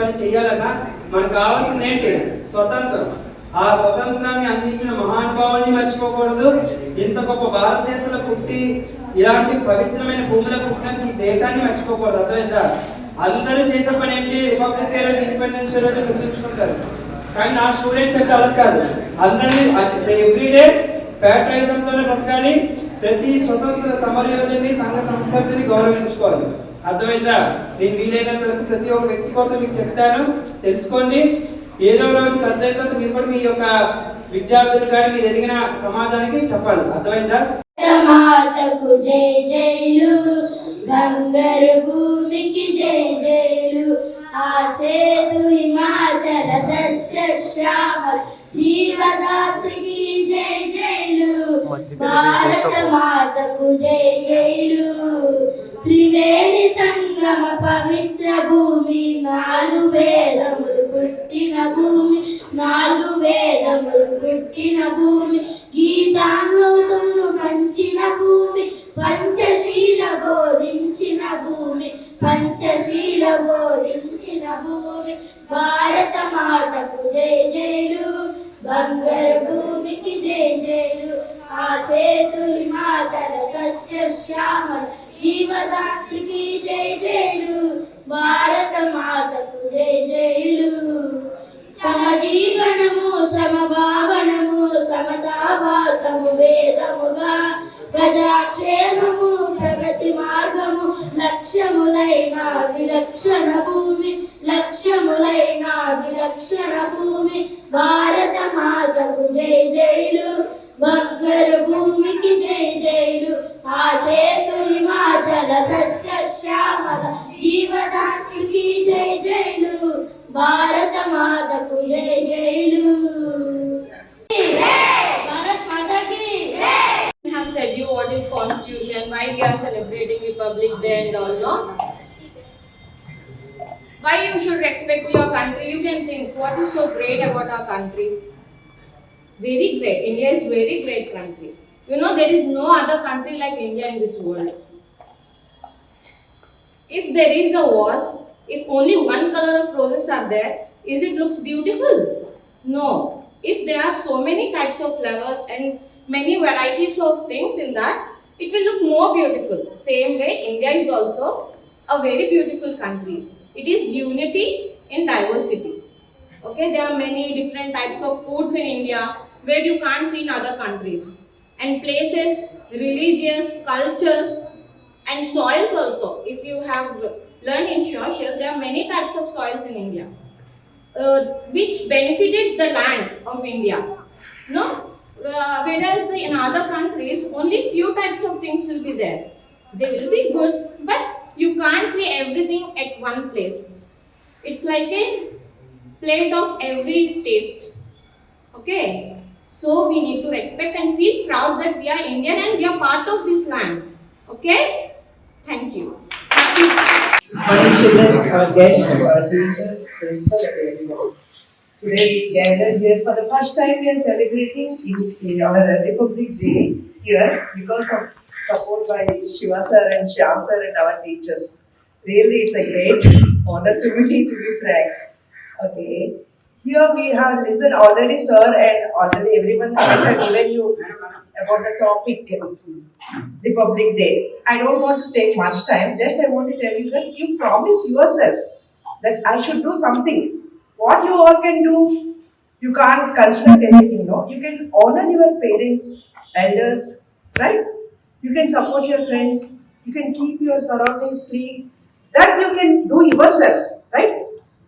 పని చేయాలన్నా మనకు కావాల్సింది ఏంటి? స్వతంత్రం. ఆ స్వతంత్రాన్ని అందించిన మహానుభావుల్ని మర్చిపోకూడదు. ఇంత గొప్ప భారతదేశంలో పుట్టి ఇలాంటి పవిత్రమైన భూమిలో పుట్టిన ఈ దేశాన్ని మర్చిపోకూడదు. అర్థమైందా? అందరూ చేసే పని ఏంటి? రిపబ్లిక్ డే రోజు, ఇండిపెండెన్స్ డే రోజు గుర్తుంచుకుంటారు. కానీ నా స్టూడెంట్స్ అంటే అలా కాదు. అందరినీ ఎవ్రీడే ప్యాట్రియాటిజంతోనే బ్రతకాలి. ప్రతి స్వతంత్ర సమరయోధుని, సంఘ సంస్కృతిని గౌరవించుకోవాలి. అర్థమైందా? నేను వీలైనంత వరకు ప్రతి ఒక్క వ్యక్తి కోసం మీకు చెప్తాను, తెలుసుకోండి. ఏదో రోజు పెద్ద అయితే మీరు కూడా మీ యొక్క విద్యార్థులు కానీ మీరు ఎదిగిన సమాజానికి చెప్పాలి. అర్థమైందా? మాతకు జై జైలు, బంగారు భూమికి జై జైలు, ఆసేతు హిమాచల సస్య శ్యామల జీవదాత్రికి జై జైలు, భారత మాతకు జై జైలు. త్రివేణి సంగమ పవిత్ర భూమి, 4 వేదములు పుట్టిన భూమి, 4 వేదములు పుట్టిన భూమి, గీతామృతమును పంచిన భూమి, పంచశీల బోధించిన భూమి, పంచశీల బోధించిన భూమి, భారత మాతకు జై జైలు, బంగారు భూమికి జై జైలు, ఆసేతు హిమాచల సస్య శ్యామల జీవదాత్రికి జై జైలు, భారత మాతకు జై జైలు. సమజీవనము, సమభావనము, సమతావాదము వేదముగా, ప్రజాక్షేమము ప్రగతి మార్గము, లక్ష్యములైన విలక్షణ భూమి, లక్ష్యములైన విలక్షణ భూమి, భారత మాతకు జై జైలు, బంగారు భూమికి జై జైలు, ఆసేతు హిమాచల సస్య శ్యామల జీవదాత్రికి జై జైలు, భారత మాతకు జై జైలు. భారత్ మాతాకి I have said you what is constitution, why we are celebrating Republic Day and all, no? Why you should respect your country? You can think what is so great about our country. Very great. India is very great country. You know, there is no other country like India in this world. If there is a vase, if only one color of roses are there, is it looks beautiful? No. If there are so many types of flowers and many varieties of things in that, it will look more beautiful. Same way, India is also a very beautiful country. It is unity in diversity. Okay, there are many different types of foods in India where you can't see in other countries. And places, religious, cultures, and soils also. If you have learned in social, there are many types of soils in India, which benefited the land of India. No? Whereas in other countries, only few types of things will be there. They will be good, but you can't see everything at one place. It's like a plate of every taste. Okay? So we need to respect and feel proud that we are Indian and we are part of this land. Okay? Thank you. Our children, our guests, our teachers, principal, and everyone. Today is gathered here for the first time. We are celebrating in our Republic Day here because of support by Shiva sir and Shyam sir and our teachers. Really, it's a great honor to me, to be frank. Okay. Here we have listened already, sir, and already everyone has given you about the topic Republic Day. I don't want to take much time. Just I want to tell you that you promise yourself that I should do something. What you all can do, you can't construct anything, no? You can honor your parents, elders, right? You can support your friends. You can keep your surroundings clean. That you can do yourself, right?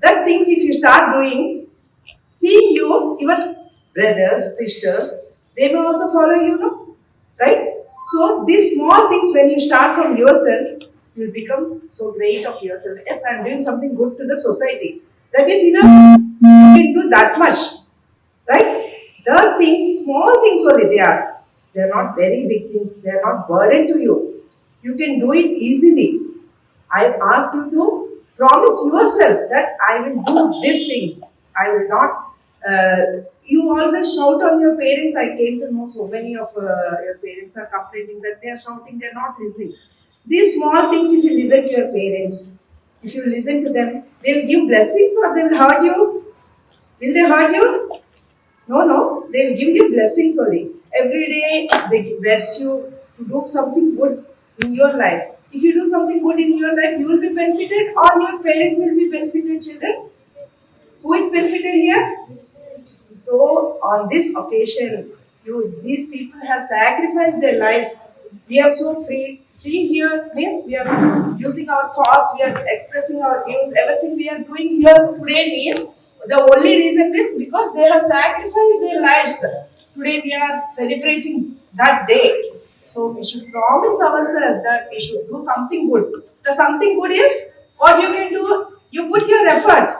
That things if you start doing, see you, your brothers, sisters, they may also follow you, no? Right? So these small things when you start from yourself, you will become so great of yourself. Yes, I am doing something good to the society. That is enough. You can do that much, right? The things, small things only they are. They are not very big things. They are not burden to you. You can do it easily. I ask you to promise yourself that I will do these things. I will not. You always shout on your parents. I came to know so many of your parents are complaining that they are shouting. They are not listening. These small things, if you listen to your parents, if you listen to them, they will give blessings or they will hurt you? Will they hurt you? No, they will give you blessings only. Every day they bless you to do something good in your life. If you do something good in your life, you will be benefited or your parent will be benefited, children. Who is benefited here? So on this occasion, these people have sacrificed their lives. We are so free here. Yes, we are using our thoughts, we are expressing our views. Everything we are doing here today means the only reason is because they have sacrificed their lives. Today we are celebrating that day. So we should promise ourselves that we should do something good. The something good is what you can do. You put your efforts.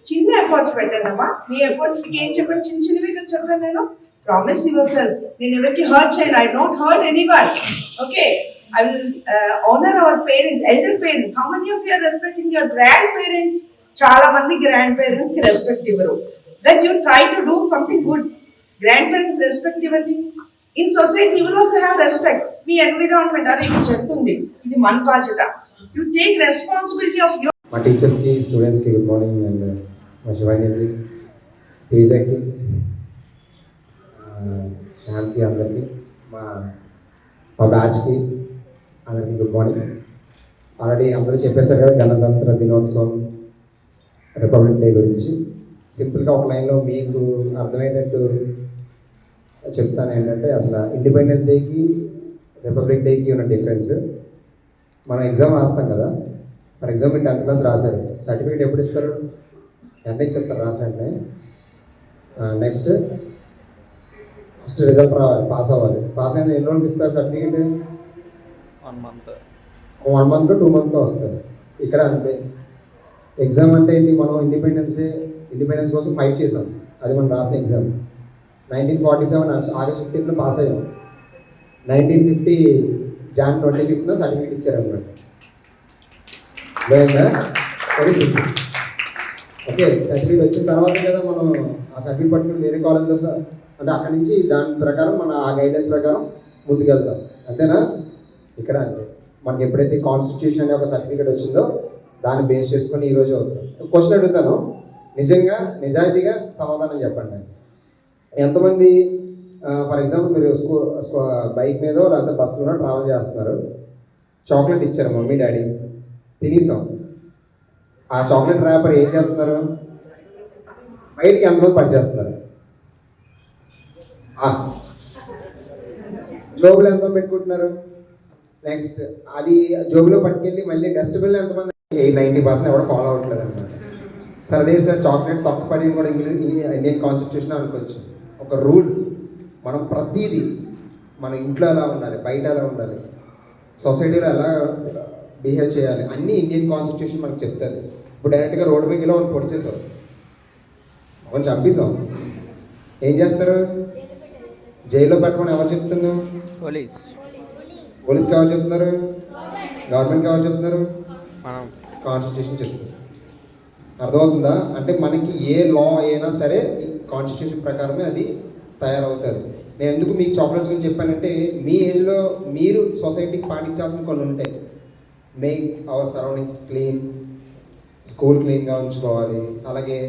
చిన్న efforts పెట్టండమ్మా. మీ efforts మీకు ఏం చెప్పండి, చిన్న చిన్నవి కదా చెప్పాను నేను. Promise your self, నేను ఎవరికి హర్ట్ చేయను. I don't hurt anyone. Okay, I will honour our parents, elder parents. How many of you are respecting your grandparents? చాలా మంది గ్రాండ్ పేరెంట్స్ కి రెస్పెక్ట్ ఇవ్వరు. That you try to do something good. Grandparents respect ఇవ్వండి. In society you will also have respect. మీ environment, అరే ఇది చెప్తుంది, ఇది మన బాధ్యత. You take responsibility of your. మా టీచర్స్కి, స్టూడెంట్స్కి గుడ్ మార్నింగ్. అండ్ మా శివానికి, తేజకి, శాంతి, అందరికీ, మా బ్యాచ్కి అందరికీ గుడ్ మార్నింగ్. ఆల్రెడీ అందరూ చెప్పేశారు కదా గణతంత్ర దినోత్సవం, రిపబ్లిక్ డే గురించి. సింపుల్గా ఒక లైన్లో మీకు అర్థమయ్యేటట్టు చెప్తాను. ఏంటంటే అసలు ఇండిపెండెన్స్ డేకి రిపబ్లిక్ డేకి ఉన్న డిఫరెన్స్. మనం ఎగ్జామ్ రాస్తాం కదా, ఫర్ ఎగ్జాంపుల్ 10th క్లాస్ రాశారు, సర్టిఫికేట్ ఎప్పుడు ఇస్తారు? వెంటనే ఇచ్చేస్తారు రాసినట్టే. నెక్స్ట్ ఫస్ట్ రిజల్ట్ రావాలి, పాస్ అవ్వాలి. పాస్ అయిన ఎన్ని రోజులకి ఇస్తారు సర్టిఫికేట్? 1 month 2 months వస్తారు. ఇక్కడ అంతే. ఎగ్జామ్ అంటే ఏంటి? మనం ఇండిపెండెన్స్ కోసం ఫైట్ చేసాం, అది మనం రాసిన ఎగ్జామ్. 1947 August 15th పాస్ అయ్యాం. 1950 Jan 26th సర్టిఫికేట్ ఇచ్చారనమాట. లేదా వెరీ సింపుల్. ఓకే, సర్టిఫికేట్ వచ్చిన తర్వాత కదా మనం ఆ సర్టిఫికేట్ పట్టుకుని వేరే కాలేజ్లో అంటే అక్కడి నుంచి దాని ప్రకారం మన ఆ గైడ్లైన్స్ ప్రకారం ముందుకెళ్తాం, అంతేనా? ఇక్కడ అంతే. మనకి ఎప్పుడైతే కాన్స్టిట్యూషన్ అనే ఒక సర్టిఫికేట్ వచ్చిందో దాన్ని బేస్ చేసుకొని ఈరోజు అవుతాం. క్వశ్చన్ అడుగుతాను, నిజాయితీగా సమాధానం చెప్పండి. ఎంతమంది ఫర్ ఎగ్జాంపుల్ మీరు బైక్ మీదో లేకపోతే బస్సులోనో ట్రావెల్ చేస్తున్నారు, చాక్లెట్ ఇచ్చారు మమ్మీ డాడీ, తినేసాం. ఆ చాక్లెట్ ర్యాపర్ ఏం చేస్తున్నారు? బయటికి ఎంతమంది పడిచేస్తున్నారు? జోబులో ఎంతమంది పెట్టుకుంటున్నారు? నెక్స్ట్ అది జోబులో పట్టుకెళ్ళి మళ్ళీ డస్ట్బిన్లో ఎంతమంది? 90% ఎవడో ఫాలో అవ్వట్లేదు అనమాట. సరే అదే సార్, చాక్లెట్ తప్పు పడింది కూడా ఇండియన్ కాన్స్టిట్యూషన్ అనుకోవచ్చు. ఒక రూల్, మనం ప్రతిదీ మన ఇంట్లో ఎలా ఉండాలి, బయట ఎలా ఉండాలి, సొసైటీలో ఎలా బిహేవ్ చేయాలి, అన్నీ ఇండియన్ కాన్స్టిట్యూషన్ మనకు చెప్తుంది. ఇప్పుడు డైరెక్ట్గా రోడ్డు మీద ఇలా పొడి చేసాం, కొంచెం చంపేసాం, ఏం చేస్తారు? జైల్లో పెట్టమని ఎవరు చెప్తున్నారు? పోలీస్కి ఎవరు చెప్తున్నారు? గవర్నమెంట్కి ఎవరు చెప్తున్నారు? కాన్స్టిట్యూషన్ చెప్తుంది. అర్థమవుతుందా? అంటే మనకి ఏ లా అయినా సరే కాన్స్టిట్యూషన్ ప్రకారమే అది తయారవుతుంది. నేను ఎందుకు మీకు చాక్లెట్స్ గురించి చెప్పానంటే, మీ ఏజ్లో మీరు సొసైటీకి పాటించాల్సిన కొన్ని ఉంటాయి. Make our surroundings clean, school క్లీన్గా ఉంచుకోవాలి, అలాగే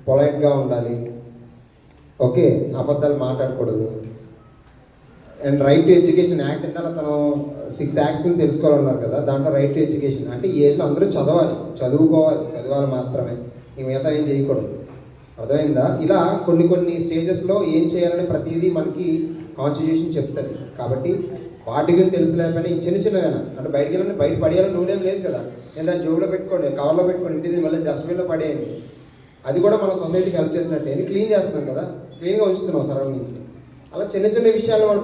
పొలైట్గా ఉండాలి, ఓకే, అబద్ధాలు మాట్లాడకూడదు. And right to education act ఇంత తను 6 acts గురించి తెలుసుకోవాలన్నారు కదా, దాంట్లో రైట్ టు ఎడ్యుకేషన్ అంటే ఈ ఏజ్లో అందరూ చదవాలి మాత్రమే, ఇంక మిగతా ఏం చేయకూడదు. అర్థమైందా? ఇలా కొన్ని స్టేజెస్లో ఏం చేయాలని ప్రతిదీ మనకి కాన్స్టిట్యూషన్ చెప్తుంది. కాబట్టి వాటి గురించి తెలుసులేకపోయినా ఈ చిన్నవేనా అంటే బయటికి వెళ్ళండి, బయట పడేయాలని రూల్ ఏం లేదు కదా. నేను దాన్ని జోబులో పెట్టుకోండి, కవర్లో పెట్టుకోండి, ఇంటిది మళ్ళీ డస్ట్బిన్లో పడేయండి. అది కూడా మనం సొసైటీకి హెల్ప్ చేసినట్టే. ఇది క్లీన్ చేస్తున్నాం కదా, క్లీన్గా ఉంచుతున్నాం సరౌండింగ్స్ని. అలా చిన్న విషయాలు మనం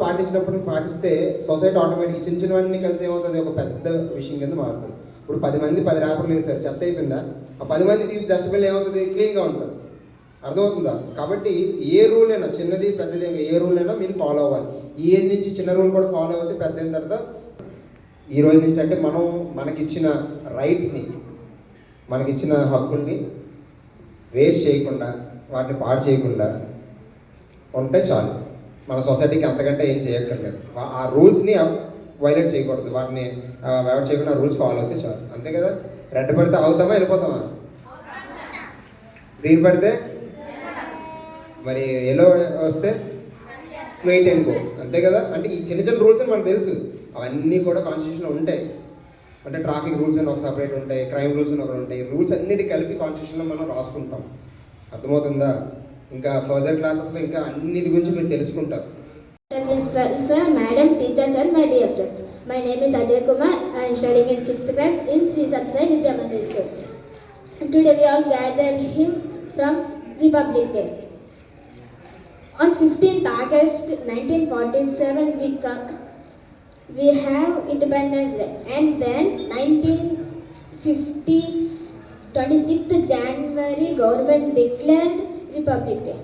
పాటిస్తే సొసైటీ ఆటోమేటిక్గా చిన్నవన్నీ కలిసి ఏమవుతుంది, ఒక పెద్ద విషయం కింద మారుతుంది. ఇప్పుడు 10 మంది 10 ర్యాపర్లు వేశారు, చెత్త అయిపోయిందా? ఆ 10 మంది తీసి డస్ట్బిన్లో ఏమవుతుంది? క్లీన్గా ఉంటుంది. అర్థమవుతుందా? కాబట్టి ఏ రూల్ అయినా, చిన్నది పెద్దది, ఏ రూల్ అయినా మీరు ఫాలో అవ్వాలి. ఈ ఏజ్ నుంచి చిన్న రూల్ కూడా ఫాలో అవుతే పెద్ద అయిన తర్వాత ఈ రోజు నుంచి అంటే మనం మనకిచ్చిన రైట్స్ని, మనకిచ్చిన హక్కుల్ని వేస్ట్ చేయకుండా, వాటిని పాడు చేయకుండా ఉంటే చాలు. మన సొసైటీకి అంతకంటే ఏం చేయక్కర్లేదు. ఆ రూల్స్ని వైలేట్ చేయకూడదు, వాటిని వైలేట్ చేయకుండా రూల్స్ ఫాలో అయితే చాలు, అంతే కదా. రెడ్ పడితే ఆగుతామా వెళ్ళిపోతామా? గ్రీన్ పడితే మరి ఎల్లో వస్తే వెయిట్ అనుకో, అంతే కదా. అంటే ఈ చిన్న చిన్న రూల్స్ అని మనకు తెలుసు, అవన్నీ కూడా కాన్స్టిట్యూషన్లో ఉంటాయి. అంటే ట్రాఫిక్ రూల్స్ అని ఒక సపరేట్ ఉంటాయి, క్రైమ్ రూల్స్ అని ఒకటి ఉంటాయి. రూల్స్ అన్నిటి కలిపి కాన్స్టిట్యూషన్లో మనం రాసుకుంటాం. అర్థమవుతుందా? ఇంకా ఫర్దర్ క్లాసెస్లో ఇంకా అన్నిటి గురించి మీరు తెలుసుకుంటారు. Principal sir, madam, teachers and my dear friends. My name is Ajay Kumar. I am studying in 6th class in Sri Satsai Vidya Mandir School. Today we all gather him from Republic Day. On 15th August 1947 we have Independence Day, and then 1950 26th January government declared Republic Day.